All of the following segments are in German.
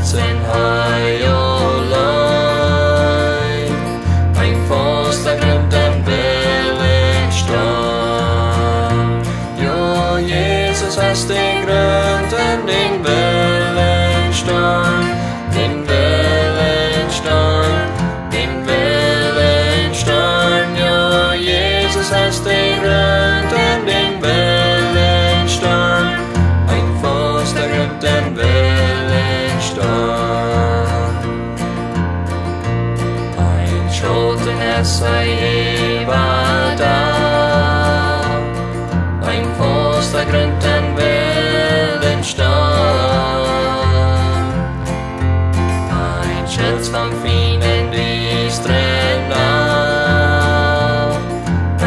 sin hei og løy. Ein foster grunn den billig strand. Jo, Jesus hast den grunn den billig strand. Den billig strand, den billig strand. Jo, Jesus hast den grunn den billig strand. Ein foster grunn den billig strand. Ein Schulden es sei da. Ein foster grunn den billig strand. Ein Schutz von Fienden die Strände.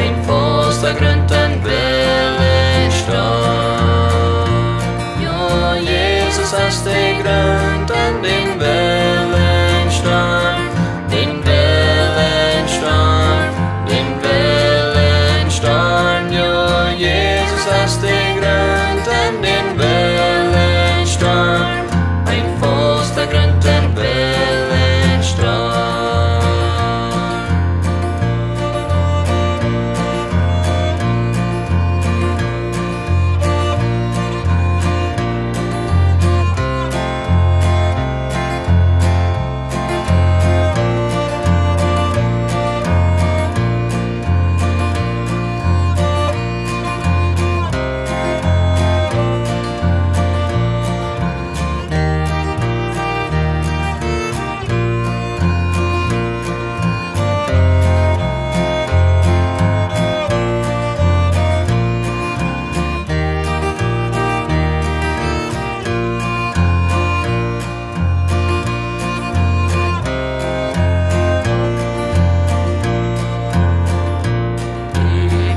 Ein foster grunn den billig strand. Jo, Jesus hast den grunn den billig strand. Den billig strand, den billig strand. Jo, Jesus hast den grunn den billig strand. Ein foster grunn den billig strand.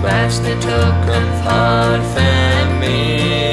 Beste Zukunft hat für mich.